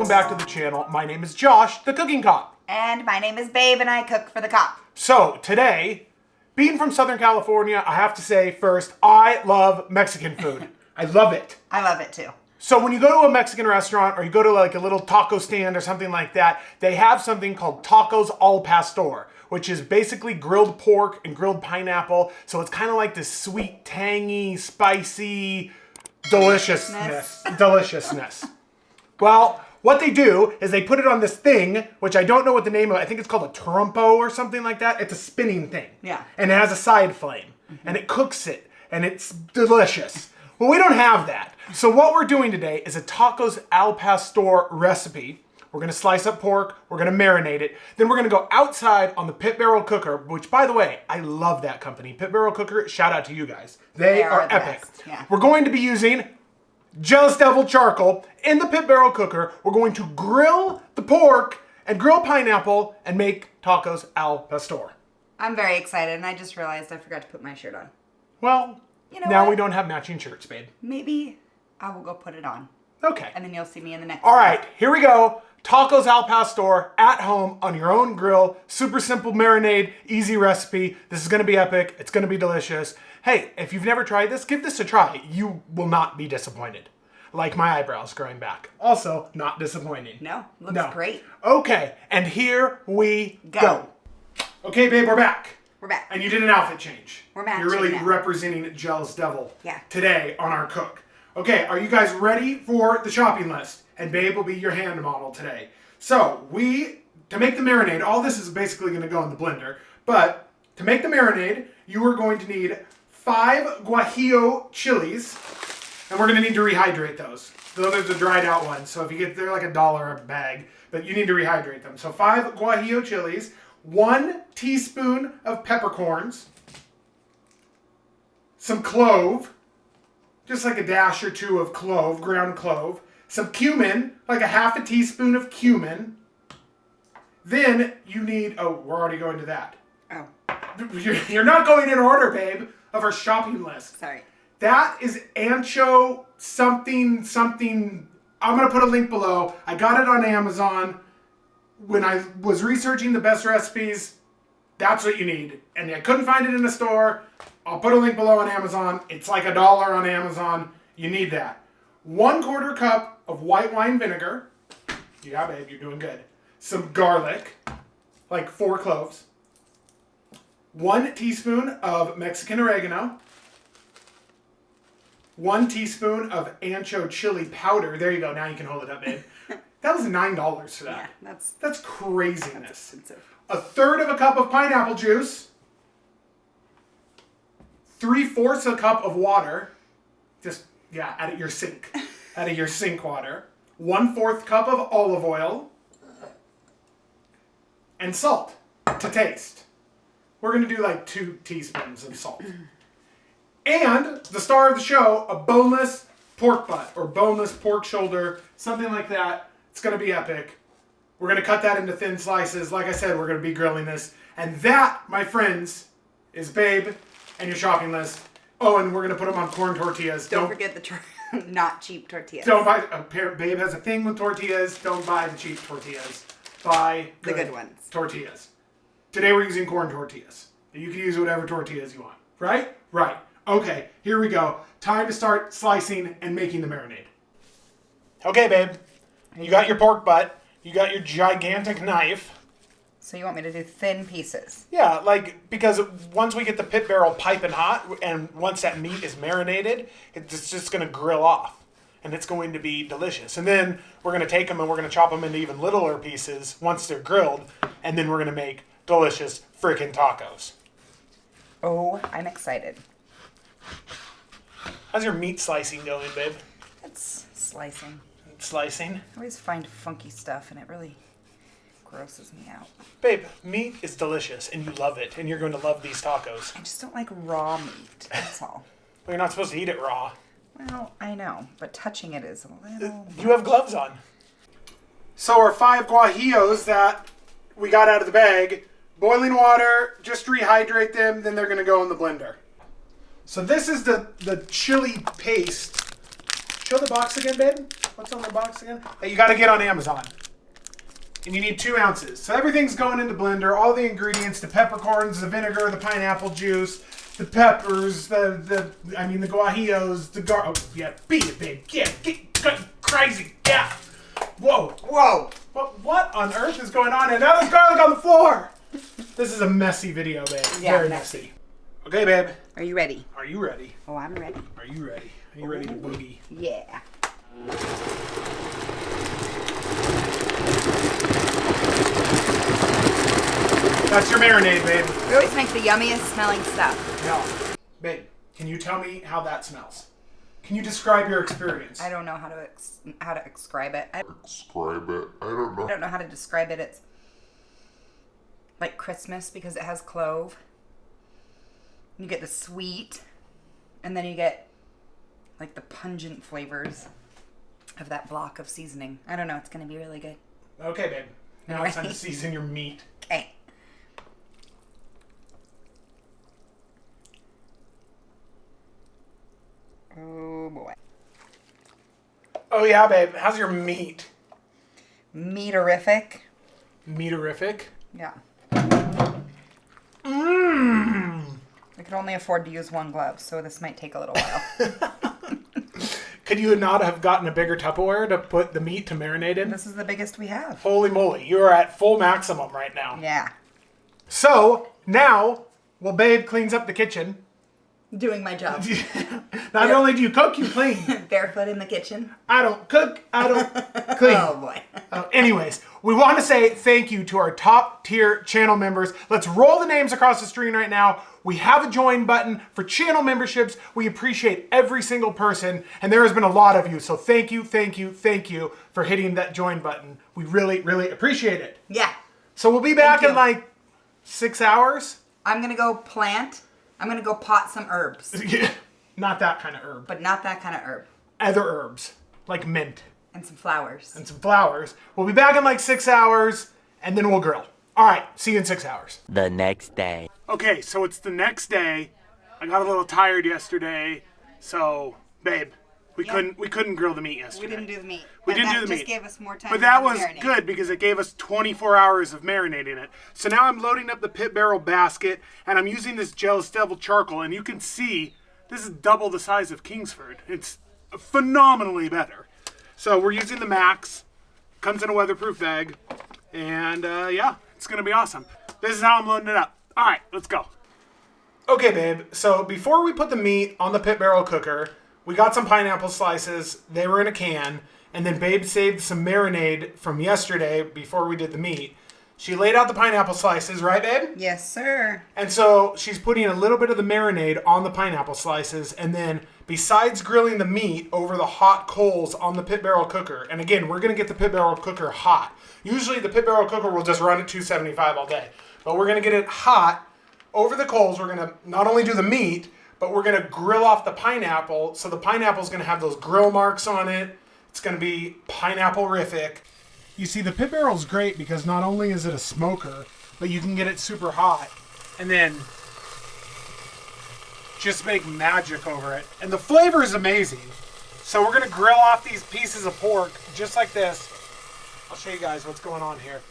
welcome back to the channel. My name is Josh, the cooking cop. And my name is Babe, and I cook for the cop. So today, being from Southern California, I have to say first, I love Mexican food. I love it. I love it too. So when you go to a Mexican restaurant or you go to like a little taco stand or something like that, they have something called tacos al pastor, which is basically grilled pork and grilled pineapple. So it's kind of like this sweet, tangy, spicy deliciousness. Well, what they do is they put it on this thing, which I don't know what the name of it. I think it's called a trompo or something like that. It's a spinning thing. Yeah. And it has a side flame. And it cooks it. And it's delicious. Well, we don't have that. So what we're doing today is a tacos al pastor recipe. We're going to slice up pork. We're going to marinate it. Then we're going to go outside on the Pit Barrel Cooker, which, by the way, I love that company. Pit Barrel Cooker, shout out to you guys. They are epic. Yeah. We're going to be using Jealous Devil charcoal in the Pit Barrel Cooker. We're going to grill the pork and grill pineapple and make tacos al pastor. I'm very excited, and I just realized I forgot to put my shirt on. Well, you know now what? we don't have matching shirts, babe. Maybe I will go put it on. Okay. And then you'll see me in the next All one. right, here we go. Tacos al pastor at home on your own grill. Super simple marinade, easy recipe. This is going to be epic. It's going to be delicious. Hey, if you've never tried this, give this a try. You will not be disappointed. Like my eyebrows growing back. Also, not disappointing. No, looks great. Okay, and here we go. Okay, babe, we're back. We're back. And you did an outfit change. We're matching You're really now. representing Jealous Devil today on our cook. Okay, are you guys ready for the shopping list? And Babe will be your hand model today. So, to make the marinade, all this is basically going to go in the blender. But to make the marinade, you are going to need 5 guajillo chilies. And we're going to need to rehydrate those. Those are the dried out ones. So if you get, they're like $1 a bag. But you need to rehydrate them. So 5 guajillo chilies. 1 teaspoon of peppercorns. Some clove. Just like a dash or 2 of clove, ground clove. Some cumin, like a half a teaspoon of cumin. Then you need, oh, we're already going to that. Oh. You're not going in order, babe, of our shopping list. Sorry. That is ancho something. I'm going to put a link below. I got it on Amazon. When I was researching the best recipes, that's what you need. And I couldn't find it in the store. I'll put a link below on Amazon. It's like $1 on Amazon. You need that. 1/4 cup of white wine vinegar. Yeah, babe, you're doing good. Some garlic, like 4 cloves. 1 teaspoon of Mexican oregano. 1 teaspoon of ancho chili powder. There you go. Now you can hold it up, babe. That was $9 for that. Yeah, that's craziness. That's expensive. 1/3 cup of pineapple juice. 3/4 cup of water. Just, out of your sink. Out of your sink water. 1/4 cup of olive oil. And salt to taste. We're going to do like 2 teaspoons of salt. And the star of the show, a boneless pork butt or boneless pork shoulder, something like that. It's going to be epic. We're going to cut that into thin slices. Like I said, we're going to be grilling this. And that, my friends, is Babe and your shopping list. Oh, and we're going to put them on corn tortillas. Don't forget the not cheap tortillas. Don't buy, Babe has a thing with tortillas. Don't buy the cheap tortillas. Buy the good ones. Tortillas. Today we're using corn tortillas. You can use whatever tortillas you want. Right? Right. Okay, here we go. Time to start slicing and making the marinade. Okay, babe. You got your pork butt. You got your gigantic knife. So you want me to do thin pieces? Yeah, because once we get the pit barrel piping hot, and once that meat is marinated, it's just going to grill off. And it's going to be delicious. And then we're going to take them and we're going to chop them into even littler pieces once they're grilled. And then we're going to make delicious freaking tacos. Oh, I'm excited. How's your meat slicing going, babe? It's slicing. Slicing? I always find funky stuff and it really grosses me out. Babe, meat is delicious and you love it and you're going to love these tacos. I just don't like raw meat, that's all. Well, you're not supposed to eat it raw. Well, I know, but touching it is a little... You have gloves on. So our 5 guajillos that we got out of the bag, boiling water, just rehydrate them, then they're going to go in the blender. So this is the chili paste Show the box again, babe. What's on the box again? That you got to get on Amazon. And you need 2 ounces. So everything's going into blender. All the ingredients, the peppercorns, the vinegar, the pineapple juice, the peppers, the guajillos, the oh, yeah, beat it, babe. Yeah, get crazy. Yeah. Whoa. What on earth is going on? And now there's garlic on the floor. This is a messy video, babe. Yeah, very messy. Okay, babe. Are you ready? Are you ready? Oh, I'm ready. Are you ready? Are you ready to boogie? Yeah. That's your marinade, babe. We always make the yummiest smelling stuff. No. Babe, can you tell me how that smells? Can you describe your experience? I don't know how to describe it. I Describe it. I don't know. don't know how to describe it. It's like Christmas because it has clove. You get the sweet, and then you get like the pungent flavors of that block of seasoning. I don't know. It's going to be really good. Okay, babe. Now it's time to season your meat. Okay. Oh boy. Oh yeah, babe. How's your meat? Meaterific. Meaterific? Yeah. Mmm. I could only afford to use one glove, so this might take a little while. Could you not have gotten a bigger Tupperware to put the meat to marinate in? This is the biggest we have. Holy moly. You are at full maximum right now. Yeah. So, now, while babe cleans up the kitchen, Doing my job. not only do you cook, you clean. Barefoot in the kitchen. I don't cook, I don't clean. Oh boy. Anyways, we want to say thank you to our top tier channel members. Let's roll the names across the screen right now. We have a join button for channel memberships. We appreciate every single person, and there has been a lot of you. So thank you for hitting that join button. We really, really appreciate it. Yeah. So we'll be back Thank in you. like 6 hours. I'm gonna go plant. I'm gonna go pot some herbs. Not that kind of herb. But not that kind of herb. Other herbs, like mint And some flowers. and some flowers. We'll be back in like 6 hours, and then we'll grill. All right, see you in 6 hours. The next day. Okay, so it's the next day. I got a little tired yesterday, so babe, we couldn't grill the meat yesterday. We didn't do the meat. We But didn't that do the just meat. gave us more time. But to that do the was marinade. good because it gave us 24 hours of marinating it. So now I'm loading up the pit barrel basket, and I'm using this Jealous Devil charcoal, and you can see this is double the size of Kingsford. It's phenomenally better. So we're using the Max. Comes in a weatherproof bag, and yeah, it's gonna be awesome. This is how I'm loading it up. All right, let's go. Okay, babe. So before we put the meat on the pit barrel cooker, we got some pineapple slices. They were in a can. And then babe saved some marinade from yesterday before we did the meat. She laid out the pineapple slices, right, babe? Yes, sir. And so she's putting a little bit of the marinade on the pineapple slices. And then besides grilling the meat over the hot coals on the pit barrel cooker, and again, we're going to get the pit barrel cooker hot. Usually the pit barrel cooker will just run at 275 all day. But we're going to get it hot over the coals. We're going to not only do the meat, but we're going to grill off the pineapple. So the pineapple is going to have those grill marks on it. It's going to be pineapple-rific. You see, the pit barrel's great because not only is it a smoker, but you can get it super hot and then just make magic over it. And the flavor is amazing. So we're going to grill off these pieces of pork just like this. I'll show you guys what's going on here.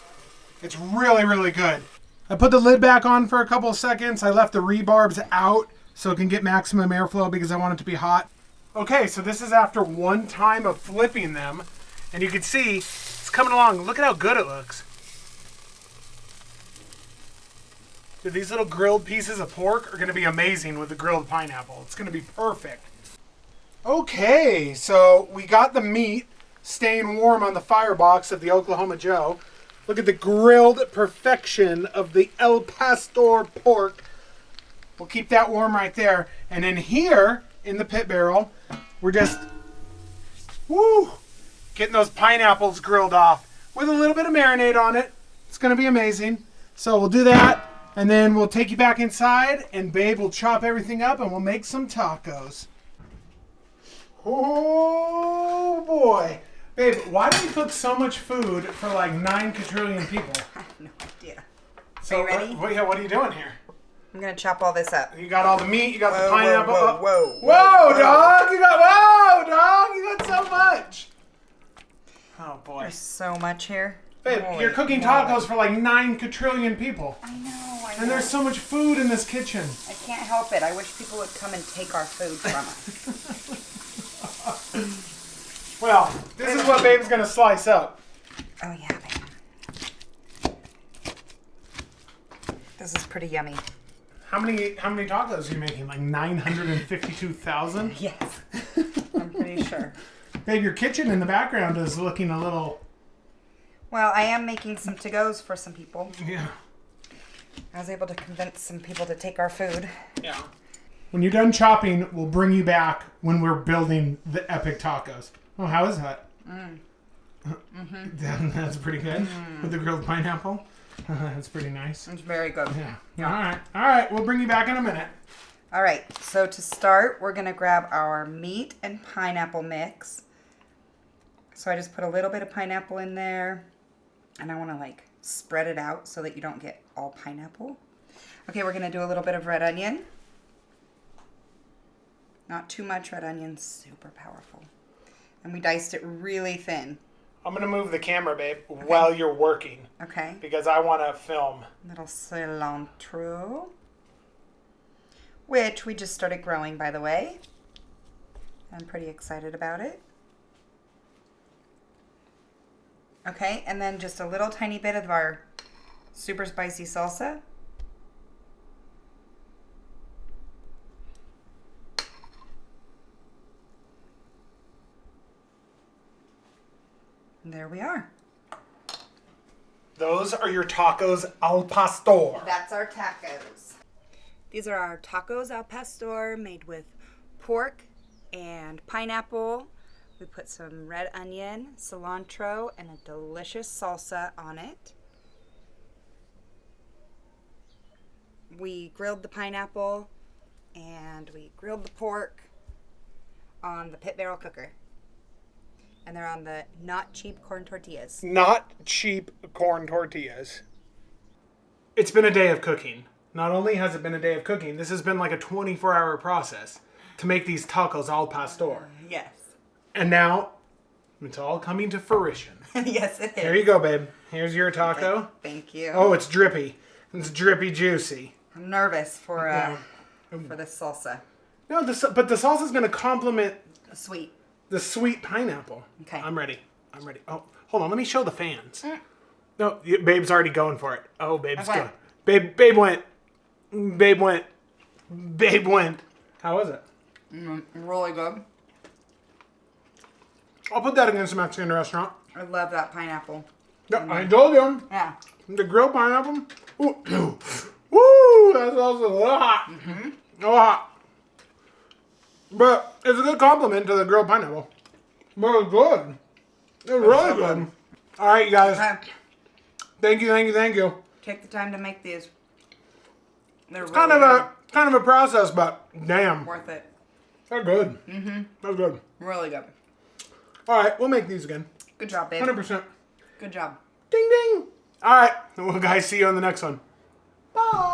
It's really, really good. I put the lid back on for a couple of seconds. I left the rebarbs out so it can get maximum airflow because I want it to be hot. Okay, so this is after one time of flipping them. And you can see it's coming along. Look at how good it looks. Dude, these little grilled pieces of pork are going to be amazing with the grilled pineapple. It's going to be perfect. Okay, so we got the meat staying warm on the firebox of the Oklahoma Joe. Look at the grilled perfection of the El Pastor pork. We'll keep that warm right there. And in here, in the pit barrel, we're just, getting those pineapples grilled off with a little bit of marinade on it. It's going to be amazing. So we'll do that, and then we'll take you back inside, and babe will chop everything up, and we'll make some tacos. Oh, boy. Babe, why do we cook so much food for like 9 quadrillion people? I have no idea. So, Are you ready? What are you doing here? I'm gonna chop all this up. You got all the meat. You got the Whoa, pineapple. whoa, whoa, Whoa, whoa, dog! You got so much. Oh boy, There's so much here. babe, Holy you're cooking moly. tacos for like 9 quadrillion people, I know. and there's so much food in this kitchen. I can't help it. I wish people would come and take our food from us. Well, this is what babe's gonna slice up. Oh yeah, babe. This is pretty yummy. How many tacos are you making? Like 952,000? Yes. I'm pretty sure. Babe, your kitchen in the background is looking a little. Well, I am making some to-goes for some people. Yeah. I was able to convince some people to take our food. Yeah. When you're done chopping, we'll bring you back when we're building the epic tacos. Oh, how is that? That's pretty good. With the grilled pineapple. That's pretty nice. It's very good. Yeah. All right. We'll bring you back in a minute. All right, so to start, we're going to grab our meat and pineapple mix. So I just put a little bit of pineapple in there, and I want to like spread it out so that you don't get all pineapple. Okay, we're going to do a little bit of red onion. Not too much red onion, super powerful. And we diced it really thin. I'm going to move the camera, babe, while you're working. Okay. Because I want to film. Little cilantro. Which we just started growing, by the way. I'm pretty excited about it. Okay, and then just a little tiny bit of our super spicy salsa. And there we are. Those are your tacos al pastor. That's our tacos. These are our tacos al pastor made with pork and pineapple. We put some red onion, cilantro, and a delicious salsa on it. We grilled the pineapple and we grilled the pork on the pit barrel cooker. And they're on the not cheap corn tortillas. Not cheap corn tortillas. It's been a day of cooking. Not only has it been a day of cooking, this has been like a 24-hour process to make these tacos al pastor. Yes. And now, it's all coming to fruition. Yes, it is. Here you go, babe. Here's your taco. Okay, thank you. Oh, it's drippy. It's drippy juicy. I'm nervous for this salsa. No, but the salsa's going to complement Sweet. the sweet pineapple. Okay. I'm ready. Oh, hold on. Let me show the fans. No, babe's already going for it. Oh, babe's Okay. going. Babe went. Babe went. Babe went. How was it? Really good. I'll put that against a Mexican restaurant. I love that pineapple. Yeah, I told you. Yeah. The grilled pineapple. Ooh, woo! That's also a little hot. A little hot. But it's a good compliment to the grilled pineapple. But it's good. It's really good. All right, you guys. Okay. Thank you. Take the time to make these. They're It's really kind of a process, but damn, worth it. they're good. They're good. Really good. All right, we'll make these again. Good job, babe. 100%. Good job. Ding ding. All right, well, guys, see you on the next one. Bye.